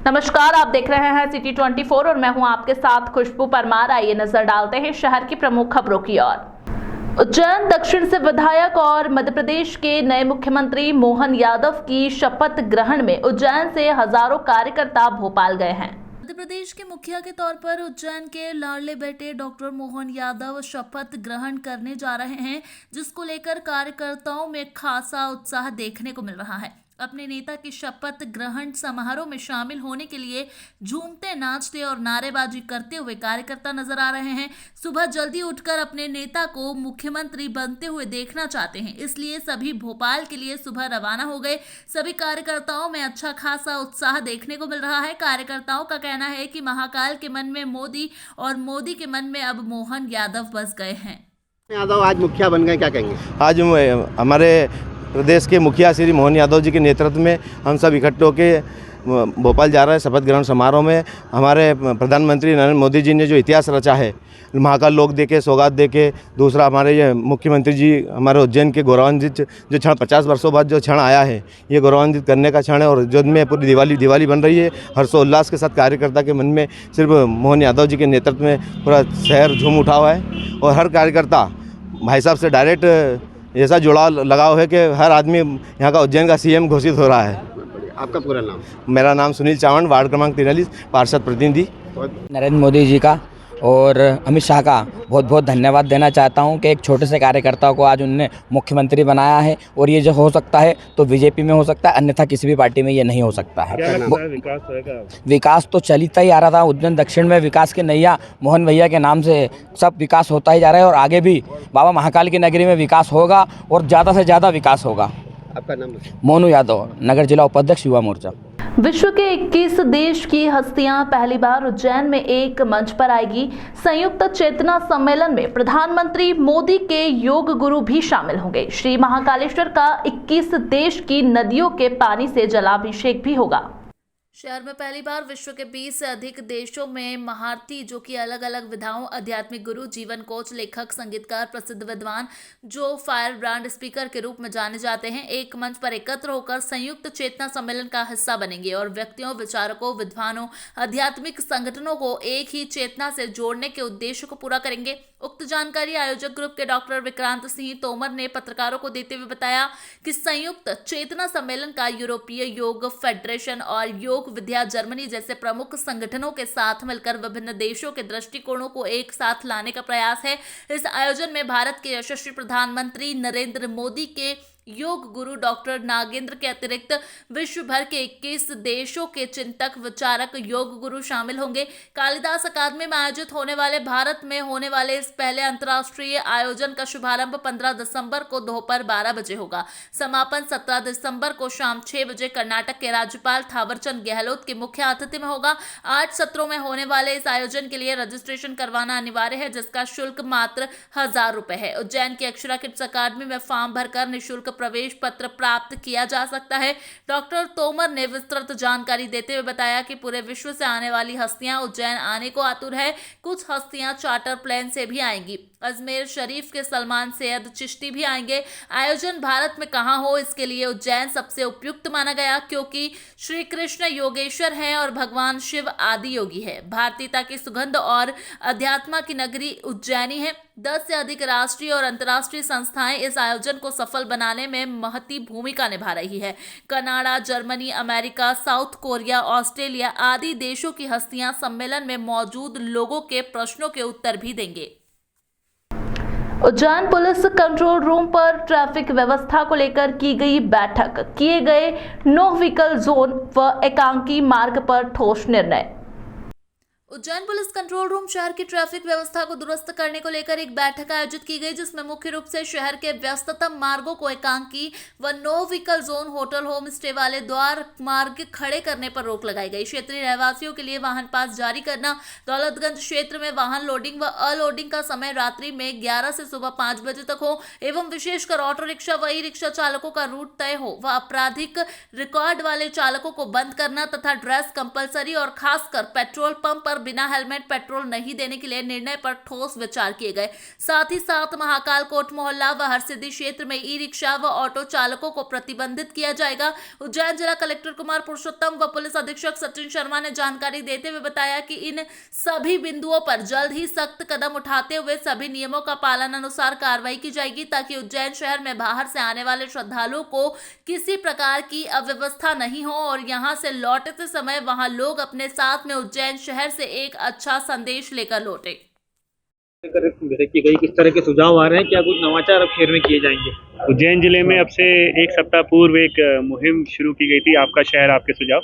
नमस्कार, आप देख रहे हैं सिटी 24 और मैं हूं आपके साथ खुशबू परमार। आइए नजर डालते हैं शहर की प्रमुख खबरों की ओर। उज्जैन दक्षिण से विधायक और मध्य प्रदेश के नए मुख्यमंत्री मोहन यादव की शपथ ग्रहण में उज्जैन से हजारों कार्यकर्ता भोपाल गए हैं। मध्य प्रदेश के मुखिया के तौर पर उज्जैन के लाडले बेटे डॉक्टर मोहन यादव शपथ ग्रहण करने जा रहे हैं, जिसको लेकर कार्यकर्ताओं में खासा उत्साह देखने को मिल रहा है। अपने नेता की शपथ ग्रहण समारोह में शामिल होने के लिए झूमते, नाचते और नारेबाजी करते हुए कार्यकर्ता नजर आ रहे हैं। सुबह जल्दी उठकर अपने नेता को मुख्यमंत्री बनते हुए देखना चाहते हैं, इसलिए सभी भोपाल के लिए सुबह रवाना हो गए। सभी कार्यकर्ताओं में अच्छा खासा उत्साह देखने को मिल रहा है। कार्यकर्ताओं का कहना है कि महाकाल के मन में मोदी और मोदी के मन में अब मोहन यादव बस गए हैं। यादव आज मुखिया बन गए, क्या कहेंगे? आज हमारे प्रदेश के मुखिया श्री मोहन यादव जी के नेतृत्व में हम सब इकट्ठे होकर भोपाल जा रहे हैं। शपथ ग्रहण समारोह में हमारे प्रधानमंत्री नरेंद्र मोदी जी ने जो इतिहास रचा है, महाकाल लोक देके, सौगात देके, दूसरा हमारे ये मुख्यमंत्री जी हमारे उज्जैन के गौरवान्वित जो क्षण 50 वर्षों बाद जो क्षण आया है, ये गौरवान्वित करने का क्षण है। और जो में पूरी दिवाली बन रही है। हर्षोल्लास के साथ कार्यकर्ता के मन में सिर्फ मोहन यादव जी के नेतृत्व में पूरा शहर झूम उठा हुआ है। और हर कार्यकर्ता भाई साहब से डायरेक्ट ऐसा जुड़ाव लगाव है कि हर आदमी यहाँ का उज्जैन का सीएम घोषित हो रहा है। आपका पूरा नाम? मेरा नाम सुनील चावड़, वार्ड क्रमांक 43, पार्षद प्रतिनिधि। नरेंद्र मोदी जी का और अमित शाह का बहुत बहुत धन्यवाद देना चाहता हूं कि एक छोटे से कार्यकर्ता को आज उन्होंने मुख्यमंत्री बनाया है। और ये जो हो सकता है तो बीजेपी में हो सकता है, अन्यथा किसी भी पार्टी में ये नहीं हो सकता है। विकास तो चलता ही आ रहा था। उज्जैन दक्षिण में विकास की नैया मोहन भैया के नाम से सब विकास होता ही जा रहा है और आगे भी बाबा महाकाल की नगरी में विकास होगा और ज़्यादा से ज़्यादा विकास होगा। आपका नाम? मोनू यादव, नगर जिला उपाध्यक्ष, युवा मोर्चा। विश्व के 21 देश की हस्तियां पहली बार उज्जैन में एक मंच पर आएगी। संयुक्त चेतना सम्मेलन में प्रधानमंत्री मोदी के योग गुरु भी शामिल होंगे। श्री महाकालेश्वर का 21 देश की नदियों के पानी से जलाभिषेक भी होगा। शहर में पहली बार विश्व के 20 से अधिक देशों में महारथी, जो कि अलग अलग विधाओं, आध्यात्मिक गुरु, जीवन कोच, लेखक, संगीतकार, प्रसिद्ध विद्वान, जो फायर ब्रांड स्पीकर के रूप में जाने जाते हैं, एक मंच पर एकत्र होकर संयुक्त चेतना सम्मेलन का हिस्सा बनेंगे और व्यक्तियों, विचारकों, विद्वानों, आध्यात्मिक संगठनों को एक ही चेतना से जोड़ने के उद्देश्य को पूरा करेंगे। उक्त जानकारी आयोजक ग्रुप के डॉक्टर विक्रांत सिंह तोमर ने पत्रकारों को देते हुए बताया कि संयुक्त चेतना सम्मेलन का यूरोपीय योग फेडरेशन और योग विद्या जर्मनी जैसे प्रमुख संगठनों के साथ मिलकर विभिन्न देशों के दृष्टिकोणों को एक साथ लाने का प्रयास है। इस आयोजन में भारत के यशस्वी प्रधानमंत्री नरेंद्र मोदी के योग गुरु डॉक्टर नागेंद्र के अतिरिक्त विश्व भर के 21 देशों के चिंतक, विचारक, योग गुरु शामिल होंगे। कालिदास अकादमी में आयोजित होने वाले भारत में होने वाले इस पहले अंतर्राष्ट्रीय आयोजन का शुभारंभ 15 दिसंबर को दोपहर 12 बजे होगा। समापन 17 दिसंबर को शाम 6 बजे कर्नाटक के राज्यपाल थावरचंद गहलोत के मुख्य अतिथि में होगा। 8 सत्रों में होने वाले इस आयोजन के लिए रजिस्ट्रेशन करवाना अनिवार्य है, जिसका शुल्क मात्र 1000 रुपए है। उज्जैन की अक्षरा किड्स अकादमी में फॉर्म भरकर निःशुल्क प्रवेश पत्र प्राप्त किया जा सकता है। डॉक्टर तोमर ने विस्तृत जानकारी देते हुए बताया कि पूरे विश्व से आने वाली हस्तियां उज्जैन आने को आतुर है। कुछ हस्तियां चार्टर प्लेन से भी आएंगी। अजमेर शरीफ के सलमान सैयद चिश्ती भी आएंगे। आयोजन भारत में कहां हो, इसके लिए उज्जैन सबसे उपयुक्त माना गया, क्योंकि श्री कृष्ण योगेश्वर हैं और भगवान शिव आदि योगी है। भारतीयता की सुगंध और अध्यात्म की नगरी उज्जैनी है। 10 से अधिक राष्ट्रीय और अंतर्राष्ट्रीय संस्थाएं इस आयोजन को सफल बनाने में महती भूमिका निभा रही है। Canada, Germany, America, south Korea, Australia आदि देशों की हस्तियां सम्मेलन में मौजूद लोगों के प्रश्नों के उत्तर भी देंगे। उज्जैन पुलिस कंट्रोल रूम पर ट्रैफिक व्यवस्था को लेकर की गई बैठक, किए गए नो व्हीकल जोन व एकांकी मार्ग पर ठोस निर्णय। उज्जैन पुलिस कंट्रोल रूम शहर की ट्रैफिक व्यवस्था को दुरुस्त करने को लेकर एक बैठक आयोजित की गई, जिसमें मुख्य रूप से शहर के व्यस्ततम मार्गों को एकांकी व no vehicle zone, hotel, home stay वाले द्वार मार्ग खड़े करने पर रोक लगाई गई। क्षेत्रीय रहवासियों के लिए वाहन पास जारी करना, दौलतगंज क्षेत्र में वाहन लोडिंग व अलोडिंग का समय रात्रि में 11 से सुबह 5 बजे तक हो एवं विशेषकर ऑटो रिक्शा व ई रिक्शा चालकों का रूट तय हो व आपराधिक रिकॉर्ड वाले चालकों को बंद करना तथा ड्रेस कंपलसरी और खासकर पेट्रोल पंप पर बिना हेलमेट पेट्रोल नहीं देने के लिए निर्णय पर ठोस विचार किए गए। साथ ही साथ महाकाल कोट मोहल्ला व हरसिद्धि क्षेत्र में ई रिक्शा व ऑटो चालकों को प्रतिबंधित किया जाएगा। उज्जैन जिला कलेक्टर कुमार पुरुषोत्तम व पुलिस अधीक्षक सचिन शर्मा ने जानकारी देते हुए बताया कि इन सभी बिंदुओं पर जल्द ही सख्त कदम उठाते हुए सभी नियमों का पालन अनुसार कार्रवाई की जाएगी, ताकि उज्जैन शहर में बाहर से आने वाले श्रद्धालुओं को किसी प्रकार की अव्यवस्था नहीं हो और यहां से लौटते समय वहां लोग अपने साथ में उज्जैन शहर से एक अच्छा संदेश लेकर लौटे। की गई किस तरह के सुझाव आ रहे हैं, क्या कुछ नवाचार अब शहर में किए जाएंगे? उज्जैन जिले में अब से एक सप्ताह पूर्व एक मुहिम शुरू की गई थी, आपका शहर आपके सुझाव।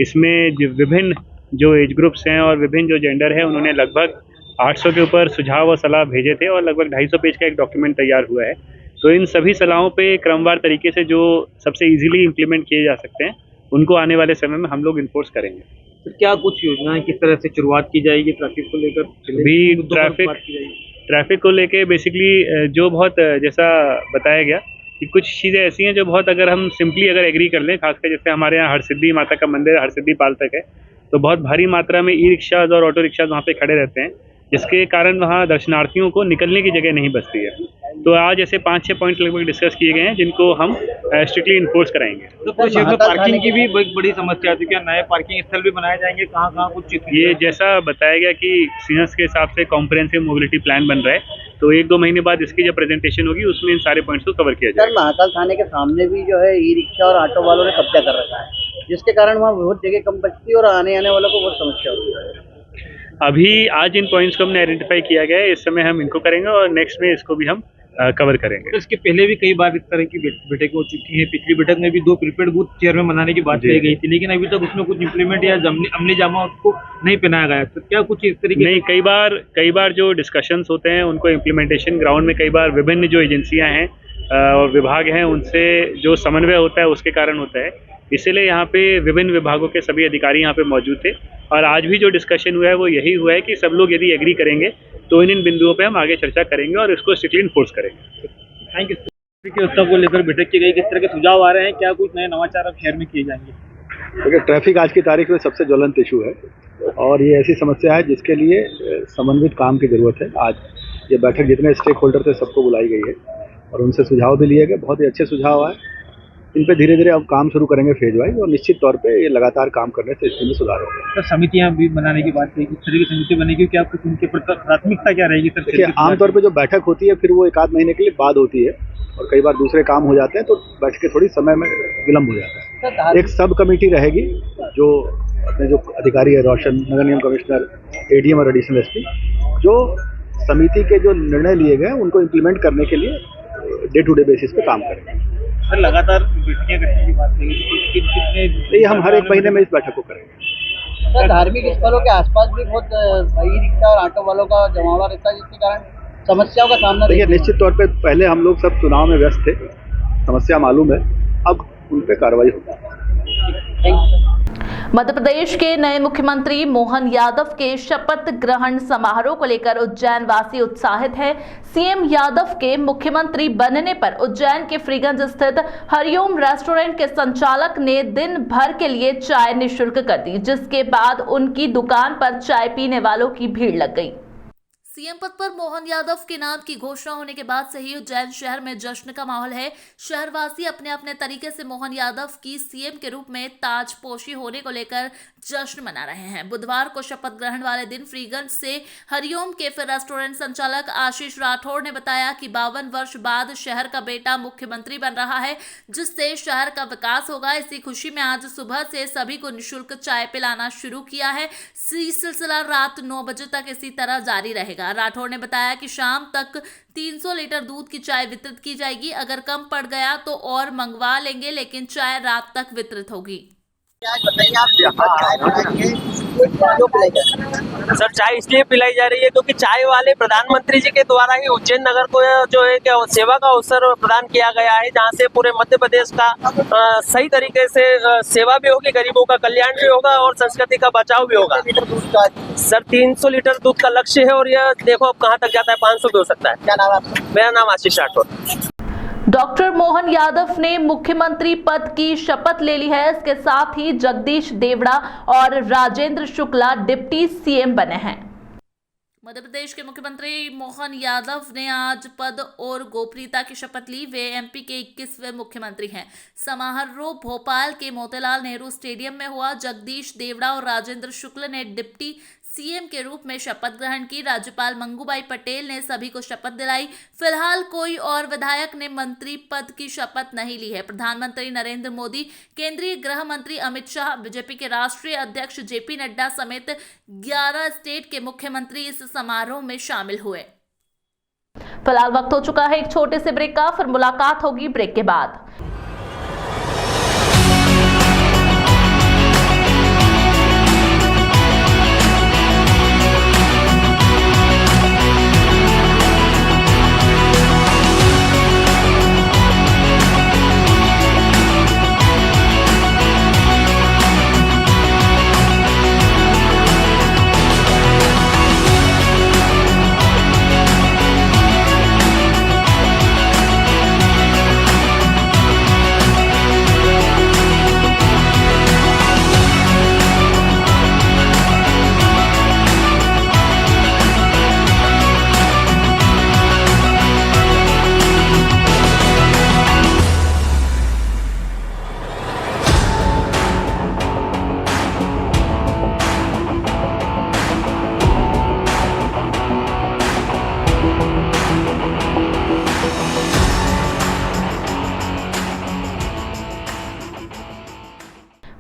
इसमें विभिन्न जो एज ग्रुप्स हैं और विभिन्न जो जेंडर है, उन्होंने लगभग 800 के ऊपर सुझाव और सलाह भेजे थे और लगभग 250 पेज का एक डॉक्यूमेंट तैयार हुआ है। तो इन सभी सलाहों पे क्रमवार तरीके से जो सबसे इजीली इम्प्लीमेंट किए जा सकते हैं, उनको आने वाले समय में हम लोग इन्फोर्स करेंगे। तो क्या कुछ योजनाएं किस तरह से शुरुआत की जाएगी ट्रैफिक को लेकर? भी ट्रैफिक को लेके बेसिकली जो बहुत जैसा बताया गया कि कुछ चीज़ें ऐसी हैं जो बहुत, अगर हम सिंपली अगर एग्री कर लें, खासकर जैसे हमारे यहाँ हरसिद्धि माता का मंदिर हरसिद्धि पाल तक है, तो बहुत भारी मात्रा में ई रिक्शाज और ऑटो रिक्शाज वहाँ पे खड़े रहते हैं, जिसके कारण वहाँ दर्शनार्थियों को निकलने की जगह नहीं बचती है। तो आज ऐसे 5-6 पॉइंट लगभग डिस्कस किए गए हैं, जिनको हम स्ट्रिक्टली इन्फोर्स कराएंगे। तो कुछ में पार्किंग की भी एक बड़ी समस्या आती है, क्या नए पार्किंग स्थल भी बनाए जाएंगे? कहाँ कुछ ये जैसा बताया गया कि सीनियर्स के हिसाब से कॉम्प्रिहेंसिव मोबिलिटी प्लान बन रहा है, तो 1-2 महीने बाद इसकी जब प्रेजेंटेशन होगी उसमें इन सारे पॉइंट्स को कवर किया जाएगा। सर, महाकाल थाने के सामने भी जो है ई रिक्शा और ऑटो वालों ने कब्जा कर रखा है, जिसके कारण वहाँ बहुत जगह कम बचती है और आने वालों को बहुत समस्या होती है। अभी आज इन पॉइंट्स को हमने आइडेंटिफाई किया गया है, इस समय हम इनको करेंगे और नेक्स्ट में इसको भी हम कवर करेंगे। तो इसके पहले भी कई बार इस तरह की बैठकें हो चुकी हैं। पिछली बैठक में भी 2 प्रीपेड बूथ चेयरमैन बनाने की बात कही गई थी, लेकिन अभी तक उसमें कुछ इंप्लीमेंट या अमली जामा उसको नहीं पहनाया गया। तो क्या कुछ इस तरीके? नहीं, कई बार जो डिस्कशंस होते हैं उनको इम्प्लीमेंटेशन ग्राउंड में कई बार विभिन्न जो एजेंसियां हैं और विभाग हैं, उनसे जो समन्वय होता है उसके कारण होता है। इसीलिए यहाँ पे विभिन्न विभागों के सभी अधिकारी यहाँ पे मौजूद थे और आज भी जो डिस्कशन हुआ है वो यही हुआ है कि सब लोग यदि एग्री करेंगे तो इन बिंदुओं पे हम आगे चर्चा करेंगे और इसको स्ट्रिक्टली इन्फोर्स करेंगे। Thank you. ट्रैफिक व्यवस्था को लेकर बैठक की गई, किस तरह के सुझाव आ रहे हैं, क्या कुछ नए नवाचार अब शहर में किए जाएंगे? देखिए, ट्रैफिक आज की तारीख में सबसे ज्वलंत इशू है और ये ऐसी समस्या है जिसके लिए समन्वित काम की ज़रूरत है। आज ये बैठक जितने स्टेक होल्डर थे सबको बुलाई गई है और उनसे सुझाव भी लिए गए, बहुत ही अच्छे सुझाव आए। इन पे धीरे धीरे अब काम शुरू करेंगे फेज वाइज और निश्चित तौर पे ये लगातार काम करने से स्थिति में सुधार होगा। सर, समितियां भी बनाने की बात कही, किस तरह की समिति बनेगी, क्या कुछ उनके प्राथमिकता क्या रहेगी? सर, देखिए, आमतौर पे जो बैठक होती है फिर वो 1-8 महीने के लिए बाद होती है और कई बार दूसरे काम हो जाते हैं तो बैठकें थोड़ी समय में विलम्ब हो जाता है। एक सब कमेटी रहेगी जो अपने जो अधिकारी है, रोशन, नगर निगम कमिश्नर, ADM और एडिशनल SP, जो समिति के जो निर्णय लिए गए उनको इम्प्लीमेंट करने के लिए डे टू डे बेसिस पे काम करेंगे। सर, लगातार बैठकें करने की बात कही, ये हम हर 1 महीने में इस बैठक को करेंगे। सर, धार्मिक स्थलों के आसपास भी बहुत ई रिक्शा और ऑटो वालों का जमावड़ा रहता है, जिसके कारण समस्याओं का सामना। देखिए, निश्चित तौर पे पहले हम लोग सब चुनाव में व्यस्त थे, समस्या मालूम है, अब उन पे कार्रवाई होगी। मध्य प्रदेश के नए मुख्यमंत्री मोहन यादव के शपथ ग्रहण समारोह को लेकर उज्जैन वासी उत्साहित है। सीएम यादव के मुख्यमंत्री बनने पर उज्जैन के फ्रीगंज स्थित हरिओम रेस्टोरेंट के संचालक ने दिन भर के लिए चाय निःशुल्क कर दी, जिसके बाद उनकी दुकान पर चाय पीने वालों की भीड़ लग गई। सीएम पद पर मोहन यादव के नाम की घोषणा होने के बाद से ही उज्जैन शहर में जश्न का माहौल है। शहरवासी अपने अपने तरीके से मोहन यादव की सीएम के रूप में ताजपोशी होने को लेकर जश्न मना रहे हैं। बुधवार को शपथ ग्रहण वाले दिन फ्रीगंज से हरिओम कैफे रेस्टोरेंट संचालक आशीष राठौड़ ने बताया कि 52 वर्ष बाद शहर का बेटा मुख्यमंत्री बन रहा है, जिससे शहर का विकास होगा। इसी खुशी में आज सुबह से सभी को निःशुल्क चाय पिलाना शुरू किया है। सिलसिला रात 9 बजे तक इसी तरह जारी रहेगा। राठौड़ ने बताया कि शाम तक 300 लीटर दूध की चाय वितरित की जाएगी। अगर कम पड़ गया तो और मंगवा लेंगे, लेकिन चाय रात तक वितरित होगी। सर, चाय इसलिए पिलाई जा रही है क्योंकि चाय वाले प्रधानमंत्री जी के द्वारा ही उज्जैन नगर को जो है क्या सेवा का अवसर प्रदान किया गया है, जहां से पूरे मध्य प्रदेश का सही तरीके से सेवा भी होगी, गरीबों का कल्याण भी होगा और संस्कृति का बचाव भी होगा। सर, 300 लीटर दूध का लक्ष्य है और यह देखो अब कहां तक जाता है, 500 भी हो सकता है। क्या नाम है आपका? मेरा नाम आशीष राठौड़। डॉक्टर मोहन यादव ने मुख्यमंत्री पद की शपथ ले ली है। इसके साथ ही जगदीश देवड़ा और राजेंद्र शुक्ला डिप्टी सीएम बने हैं। मध्य प्रदेश के मुख्यमंत्री मोहन यादव ने आज पद और गोपनीयता की शपथ ली। वे एमपी के 21वें मुख्यमंत्री हैं। समारोह भोपाल के मोतीलाल नेहरू स्टेडियम में हुआ। जगदीश देवड़ा और राजेंद्र शुक्ल ने डिप्टी सीएम के रूप में शपथ ग्रहण की। राज्यपाल मंगूबाई पटेल ने सभी को शपथ दिलाई। फिलहाल कोई और विधायक ने मंत्री पद की शपथ नहीं ली है। प्रधानमंत्री नरेंद्र मोदी, केंद्रीय गृह मंत्री अमित शाह, बीजेपी के राष्ट्रीय अध्यक्ष जेपी नड्डा समेत 11 स्टेट के मुख्यमंत्री इस समारोह में शामिल हुए। फिलहाल वक्त हो चुका है एक छोटे से ब्रेक का, फिर मुलाकात होगी ब्रेक के बाद।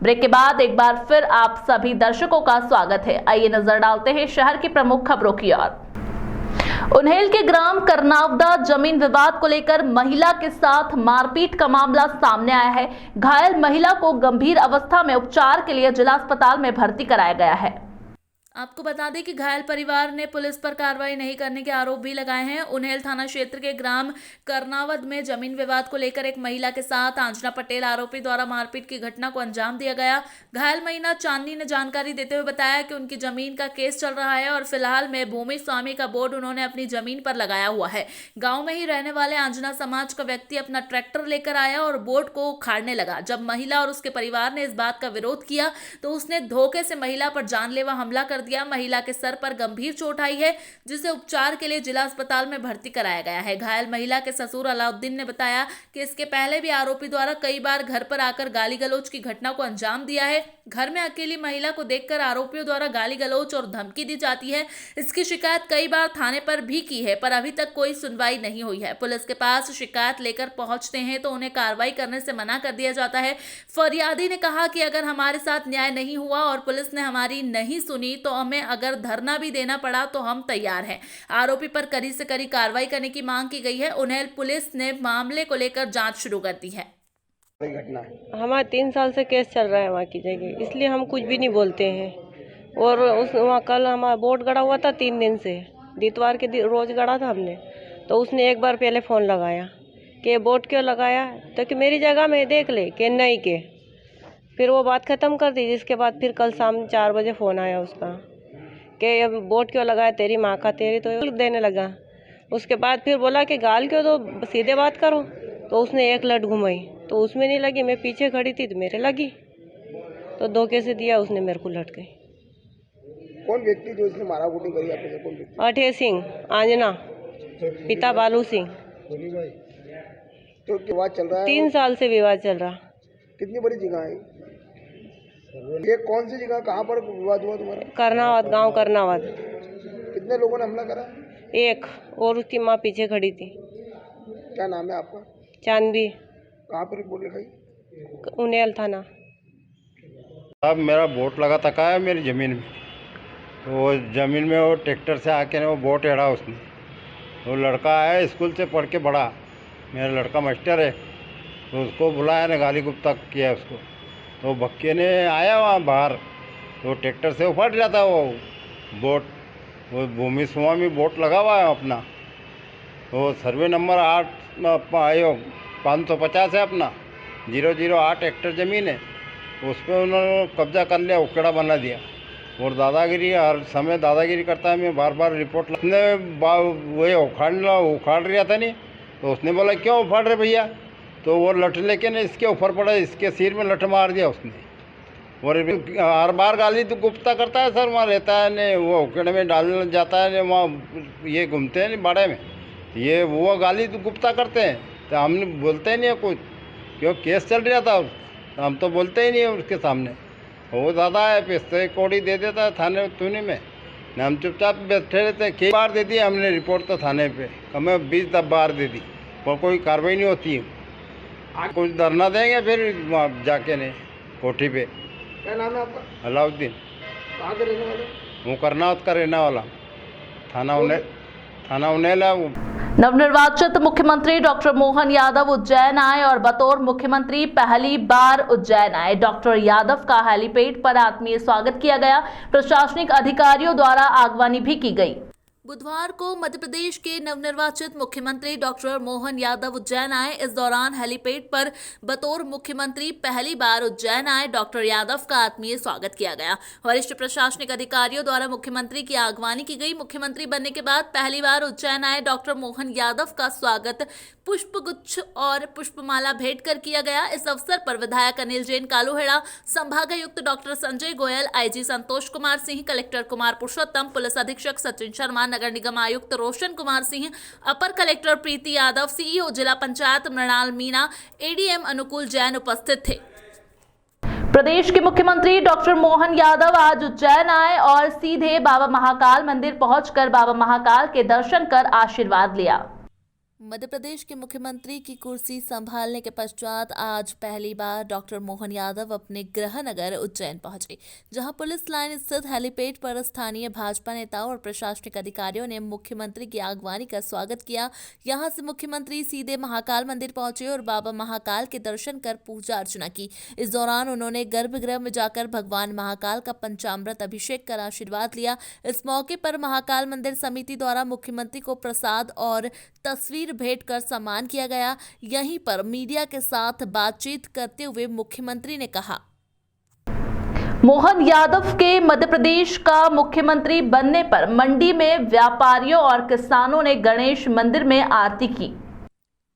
ब्रेक के बाद एक बार फिर आप सभी दर्शकों का स्वागत है। आइए नजर डालते हैं शहर की प्रमुख खबरों की ओर। उन्हेल के ग्राम करनावदा जमीन विवाद को लेकर महिला के साथ मारपीट का मामला सामने आया है। घायल महिला को गंभीर अवस्था में उपचार के लिए जिला अस्पताल में भर्ती कराया गया है। आपको बता दें कि घायल परिवार ने पुलिस पर कार्रवाई नहीं करने के आरोप भी लगाए हैं। उन्हेल थाना क्षेत्र के ग्राम करनावद में जमीन विवाद को लेकर एक महिला के साथ आंजना पटेल आरोपी द्वारा मारपीट की घटना को अंजाम दिया गया। घायल महिला चांदनी ने जानकारी देते हुए बताया कि उनकी जमीन का केस चल रहा है और फिलहाल में भूमि स्वामी का बोर्ड उन्होंने अपनी जमीन पर लगाया हुआ है। गाँव में ही रहने वाले आंजना समाज का व्यक्ति अपना ट्रैक्टर लेकर आया और बोर्ड को उखाड़ने लगा। जब महिला और उसके परिवार ने इस बात का विरोध किया तो उसने धोखे से महिला पर जानलेवा हमला कर दिया। महिला के सर पर गंभीर चोट आई है, जिसे उपचार के लिए जिला अस्पताल में भर्ती कराया गया है। घायल महिला के ससुर अलाउद्दीन ने बताया कि इसके पहले भी आरोपी द्वारा कई बार घर पर आकर गाली गलौज की घटना को अंजाम दिया है। घर में अकेली महिला को देखकर आरोपियों द्वारा गाली गलौज और धमकी दी जाती है। इसकी शिकायत कई बार थाने पर भी की है, पर अभी तक कोई सुनवाई नहीं हुई है। पुलिस के पास शिकायत लेकर पहुंचते हैं तो उन्हें कार्रवाई करने से मना कर दिया जाता है। फरियादी ने कहा कि अगर हमारे साथ न्याय नहीं हुआ और पुलिस ने हमारी नहीं सुनी तो हमें अगर धरना भी देना पड़ा तो हम तैयार हैं। आरोपी पर कड़ी से कड़ी कार्रवाई करने की मांग की गई है। उन्हेल पुलिस ने मामले को लेकर जांच शुरू कर दी है। हमारा 3 साल से केस चल रहा है वहाँ की जगह, इसलिए हम कुछ भी नहीं बोलते हैं। और उस वहाँ कल हमारा बोर्ड गड़ा हुआ था 3 दिन से, इतवार के रोज गड़ा था हमने, तो उसने एक बार पहले फ़ोन लगाया कि बोर्ड क्यों लगाया, तो कि मेरी जगह में देख ले कि नहीं के। फिर वो बात ख़त्म कर दी। जिसके बाद फिर कल शाम 4 बजे फ़ोन आया उसका कि अब बोर्ड क्यों लगाया, तेरी माँ का, तेरी तो देने लगा। उसके बाद फिर बोला कि गाल क्यों दो, सीधे बात करो। तो उसने एक लट घुमाई तो उसमें नहीं लगी, मैं पीछे खड़ी थी तो मेरे लगी, तो धोखे से दिया उसने, मेरे को लट गई। कौन व्यक्ति जो इसने मारा कूटी करी आपने? कौन व्यक्ति? अठे सिंह आंजना, पिता बालू सिंह। तो विवाद चल रहा है 3 साल से विवाद चल रहा। कितनी बड़ी जगह है ये? कौन सी जगह, कहाँ पर विवाद हुआ तुम्हारा? करनावद, गांव करनावद। कितने लोगों ने हमला करा? एक, और उसकी माँ पीछे खड़ी थी। क्या नाम है आपका? चांदवी। कहाँ पर बोल लिखाई? उन्हेल थाना। अब मेरा बोट लगा तका है मेरी ज़मीन में, तो वो ज़मीन में वो ट्रैक्टर से आके वो बोट एड़ा उसने। वो लड़का है स्कूल से पढ़ के बड़ा, मेरा लड़का मास्टर है, तो उसको बुलाया ना, गाली गुप्ता किया उसको। तो बक्के ने आया वहाँ बाहर, तो ट्रैक्टर से उफाट जाता वो बोट, वो भूमि स्वामी बोट लगा हुआ है अपना। तो सर्वे नंबर 550 है अपना, 008 हेक्टेयर ज़मीन है, उस पर उन्होंने कब्जा कर लिया, उकड़ा बना दिया। और दादागिरी, हर समय दादागिरी करता है। मैं बार बार रिपोर्ट वही उखाड़ रहा था नहीं, तो उसने बोला क्यों उफाड़ रहे भैया, तो वो लठ लेके ने इसके ऊपर पड़ा, इसके सिर में लठ मार दिया उसने। और हर बार गाली तो गुप्ता करता है सर, वहाँ रहता है ने वो उकड़े में डालने जाता है ने, वहाँ ये घूमते हैं बाड़े में, ये वो गाली तो गुप्ता करते हैं, तो हमने बोलते ही नहीं है कुछ, क्यों केस चल रहा था, हम तो बोलते ही नहीं है उसके सामने। वो ज़्यादा है, पैसे कौड़ी दे देता है थाने तूने में, हम चुपचाप बैठे रहते हैं। कई बार दे दी हमने रिपोर्ट तो थाने पे, हमें 20 बार दे दी, पर कोई कार्रवाई नहीं होती है। कुछ धरना देंगे फिर वहाँ जाके ने कोठी पे। क्या नाम है आपका? अलाउद्दीन। कहाँ के रहने वाले? वो करनावत का रहने वाला, थाना उन्हेला। नवनिर्वाचित मुख्यमंत्री डॉक्टर मोहन यादव उज्जैन आए और बतौर मुख्यमंत्री पहली बार उज्जैन आए। डॉक्टर यादव का हेलीपैड पर आत्मीय स्वागत किया गया। प्रशासनिक अधिकारियों द्वारा आगवानी भी की गई। बुधवार को मध्य प्रदेश के नवनिर्वाचित मुख्यमंत्री डॉक्टर मोहन यादव उज्जैन आए। इस दौरान हेलीपैड पर बतौर मुख्यमंत्री पहली बार उज्जैन आए डॉक्टर यादव का आत्मीय स्वागत किया गया। वरिष्ठ प्रशासनिक अधिकारियों द्वारा मुख्यमंत्री की आगवानी की गई। मुख्यमंत्री बनने के बाद पहली बार उज्जैन आए डॉक्टर मोहन यादव का स्वागत पुष्पगुच्छ और पुष्पमाला भेंट कर किया गया। इस अवसर पर विधायक अनिल जैन कालूहेड़ा, संभागायुक्त doctor Sanjay Goyal, IG Santosh Kumar Singh, collector Kumar Purushottam, police अधीक्षक सचिन शर्मा, नगर निगम आयुक्त रोशन कुमार सिंह, अपर कलेक्टर प्रीति यादव, सीईओ जिला पंचायत मृणाल मीना, एडीएम अनुकूल जैन उपस्थित थे। प्रदेश के मुख्यमंत्री डॉक्टर मोहन यादव आज उज्जैन आए और सीधे बाबा महाकाल मंदिर पहुंचकर बाबा महाकाल के दर्शन कर आशीर्वाद लिया। मध्य प्रदेश के मुख्यमंत्री की कुर्सी संभालने के पश्चात आज पहली बार डॉक्टर मोहन यादव अपने गृह नगर उज्जैन पहुंचे, जहां पुलिस लाइन स्थित हेलीपैड पर स्थानीय भाजपा नेताओं और प्रशासनिक अधिकारियों ने मुख्यमंत्री की आगवानी का स्वागत किया। यहां से मुख्यमंत्री सीधे महाकाल मंदिर पहुंचे और बाबा महाकाल के दर्शन कर पूजा अर्चना की। इस दौरान उन्होंने गर्भगृह में जाकर भगवान महाकाल का पंचामृत अभिषेक कर आशीर्वाद लिया। इस मौके पर महाकाल मंदिर समिति द्वारा मुख्यमंत्री को प्रसाद और तस्वीर भेंट कर सम्मान किया गया। यहीं पर मीडिया के साथ बातचीत करते हुए मुख्यमंत्री ने कहा, मोहन यादव के मध्य प्रदेश का मुख्यमंत्री बनने पर मंडी में व्यापारियों और किसानों ने गणेश मंदिर में आरती की।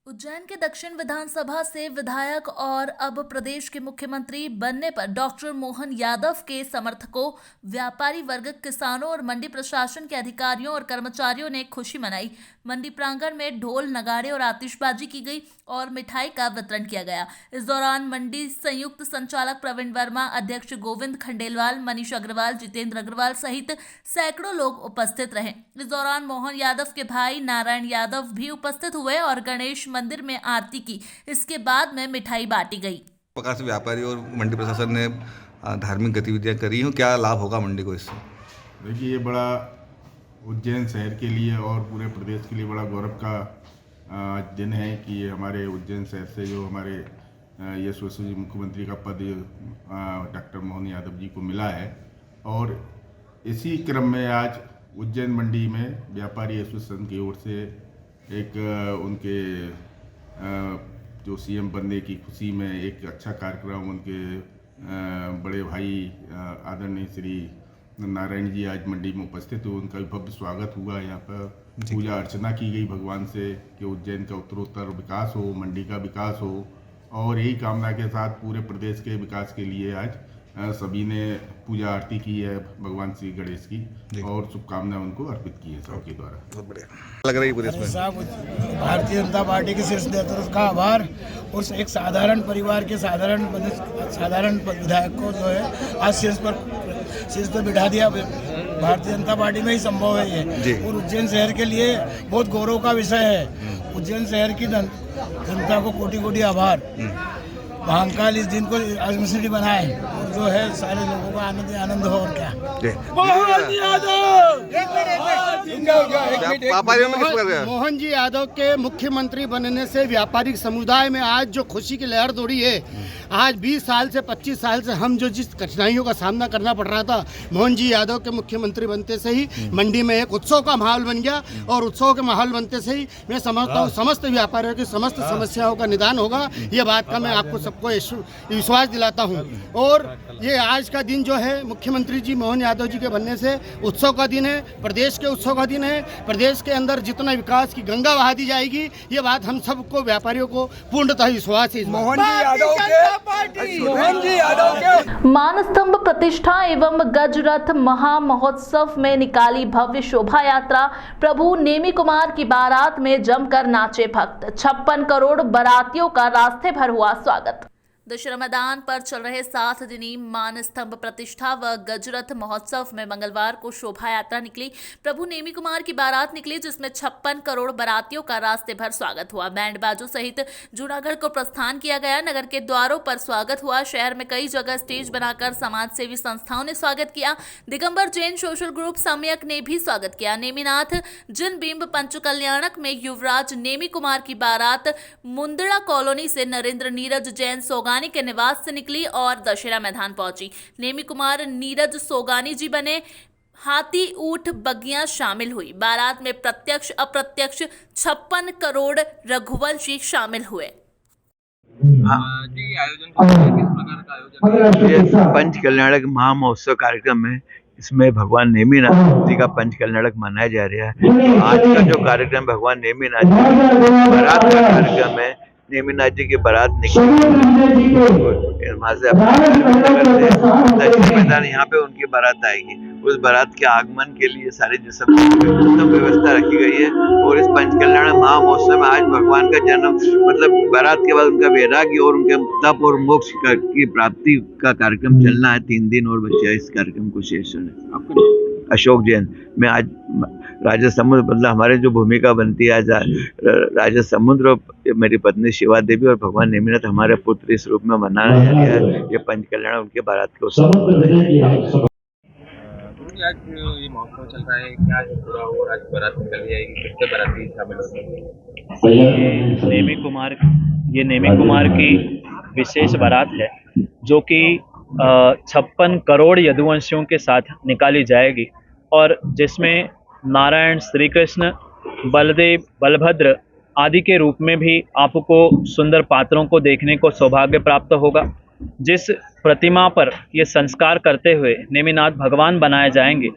उज्जैन के दक्षिण विधानसभा से विधायक और अब प्रदेश के मुख्यमंत्री बनने पर डॉक्टर मोहन यादव के समर्थकों, व्यापारी वर्ग, किसानों और मंडी प्रशासन के अधिकारियों और कर्मचारियों ने खुशी मनाई। मंडी प्रांगण में ढोल, नगाड़े और आतिशबाजी की गई और मिठाई का वितरण किया गया। इस दौरान मंडी संयुक्त संचालक प्रवीण वर्मा, अध्यक्ष गोविंद खंडेलवाल, मनीष अग्रवाल, जितेंद्र अग्रवाल सहित सैकड़ों लोग उपस्थित रहे। इस दौरान मोहन यादव के भाई नारायण यादव भी उपस्थित हुए और गणेश मंदिर में आरती की। इसके बाद में मिठाई बांटी गई। प्रकार से व्यापारी और मंडी प्रशासन ने धार्मिक गतिविधियां करी हैं, क्या लाभ होगा मंडी को इससे? देखिए, ये बड़ा उज्जैन शहर के लिए और पूरे प्रदेश के लिए बड़ा गौरव का दिन है कि ये हमारे उज्जैन शहर से जो हमारे यशस्वी मुख्यमंत्री का पद डॉक्टर मोहन यादव जी को मिला है। और इसी क्रम में आज उज्जैन मंडी में व्यापारी एसोसिएशन की ओर से एक उनके जो सीएम बनने की खुशी में एक अच्छा कार्यक्रम, उनके बड़े भाई आदरणीय श्री नारायण जी आज मंडी में उपस्थित हुए, उनका भी भव्य स्वागत हुआ। यहाँ पर पूजा अर्चना की गई भगवान से कि उज्जैन का उत्तरोत्तर विकास हो, मंडी का विकास हो, और यही कामना के साथ पूरे प्रदेश के विकास के लिए आज सभी ने पूजा आरती की है भगवान श्री गणेश की और शुभकामनाएं उनको अर्पित की है सबके द्वारा। बहुत बढ़िया लग रही है साहब, भारतीय जनता पार्टी के शीर्ष नेतृत्व का आभार। उस एक साधारण परिवार के साधारण विधायक को जो है आज शीर्ष पर बिठा दिया। भारतीय जनता पार्टी में ही संभव है ये, और उज्जैन शहर के लिए बहुत गौरव का विषय है। उज्जैन शहर की जनता को कोटि कोटि आभार। महाकाल इस दिन को आजमसिटी बनाए और जो है सारे लोगों का आनंद हो। और क्या मोहन जी यादव के मुख्यमंत्री बनने से व्यापारिक समुदाय में आज जो खुशी की लहर दौड़ी है। आज 20 साल से 25 साल से हम जो जिस कठिनाइयों का सामना करना पड़ रहा था, मोहन जी यादव के मुख्यमंत्री बनते से ही मंडी में एक उत्सव का माहौल बन गया। और उत्सव के माहौल बनते से ही मैं समझता हूँ समस्त व्यापारियों की समस्त समस्याओं का निदान होगा। ये बात का मैं आपको सबको विश्वास दिलाता हूँ। और ये आज का दिन जो है मुख्यमंत्री जी मोहन यादव जी के बनने से उत्सव का दिन है, प्रदेश के उत्सव उत्सव का दिन है। प्रदेश के अंदर जितना विकास की गंगा बहा दी जाएगी, ये बात हम सबको व्यापारियों को पूर्णतः विश्वास है। मोहन जी यादव के मानस्तंभ प्रतिष्ठा एवं गजरथ महामहोत्सव में निकाली भव्य शोभा यात्रा। प्रभु नेमी कुमार की बारात में जमकर नाचे भक्त। 56 करोड़ बारातियों का रास्ते भर हुआ स्वागत। दशहरा मैदान पर चल रहे 7 दिनी मान स्तंभ प्रतिष्ठा व गजरथ महोत्सव में मंगलवार को शोभा यात्रा निकली। प्रभु नेमी कुमार की बारात निकली, जिसमें 56 करोड़ बारातियों का रास्ते भर स्वागत हुआ। बैंड बाजों सहित जूनागढ़ को प्रस्थान किया गया। नगर के द्वारों पर स्वागत हुआ। शहर में कई जगह स्टेज बनाकर समाज सेवी संस्थाओं ने स्वागत किया। दिगंबर जैन सोशल ग्रुप सम्यक ने भी स्वागत किया। नेमीनाथ जिन बिंब पंच कल्याणक में युवराज नेमी कुमार की बारात मुंदड़ा कॉलोनी से नरेंद्र नीरज जैन सोगानी के निवास से निकली और दशहरा मैदान पहुंची। नेमी कुमार नीरज सोगानी जी बने। हाथी ऊंट बग्गियां शामिल हुई। बारात में प्रत्यक्ष अप्रत्यक्ष 56 करोड़ रघुवंशी शामिल हुए। ये पंच कल्याणक महामहोत्सव कार्यक्रम है। इसमें भगवान नेमीनाथ जी का पंच कल्याणक मनाया जा रहा है। आज का जो कार्यक्रम भगवान नेमीनाथ जी बारात का कार्यक्रम है। नेमीनाथ जी की बारात निकली वहाँ से दशहरा मैदान, यहाँ पे उनकी बारात आएगी। उस बारात के आगमन के लिए सारी जो सब व्यवस्था रखी गई है। और इस पंच कल्याण महामहोत्सव में आज भगवान का जन्म, मतलब बारात के बाद उनका वैराग्य और उनके तप और मोक्ष की प्राप्ति का कार्यक्रम चलना है। 3 दिन और बचे इस कार्यक्रम को शेष होने। अशोक जैन, मैं आज राजा समुद्र, मतलब हमारे जो भूमिका बनती है आज राजा समुद्र, मेरी पत्नी शिवा देवी और भगवान नेमीनाथ हमारे पुत्र इस रूप में मनाया जा रहा है। ये पंच कल्याण उनके बारात के उत्सव। आज ये महोत्सव चल रहा है, क्या पूरा हो? आज बारात निकल जाएगी, कितने बाराती शामिल होंगे? ये नेमी कुमार की विशेष बारात है, जो कि 56 करोड़ यदुवंशियों के साथ निकाली जाएगी और जिसमें नारायण, श्री कृष्ण, बलदेव, बलभद्र आदि के रूप में भी आपको सुंदर पात्रों को देखने को सौभाग्य प्राप्त होगा। जिस प्रतिमा पर ये संस्कार करते हुए नेमीनाथ भगवान बनाए जाएंगे,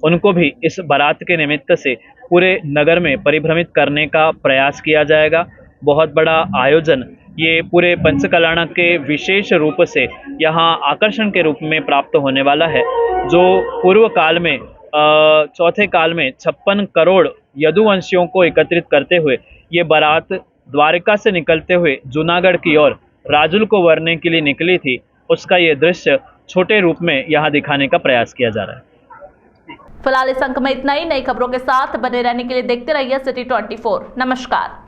उनको भी इस बारात के निमित्त से पूरे नगर में परिभ्रमित करने का प्रयास किया जाएगा। बहुत बड़ा आयोजन ये पूरे पंचकल्याणक के विशेष रूप से यहाँ आकर्षण के रूप में प्राप्त होने वाला है, जो पूर्व काल में चौथे काल में 56 करोड़ यदुवंशियों को एकत्रित करते हुए ये बारात द्वारिका से निकलते हुए जूनागढ़ की ओर राजुल को वरने के लिए निकली थी। उसका ये दृश्य छोटे रूप में यहाँ दिखाने का प्रयास किया जा रहा है। फिलहाल इस अंक में इतना ही। नई खबरों के साथ बने रहने के लिए देखते रहिए सिटी 24। नमस्कार।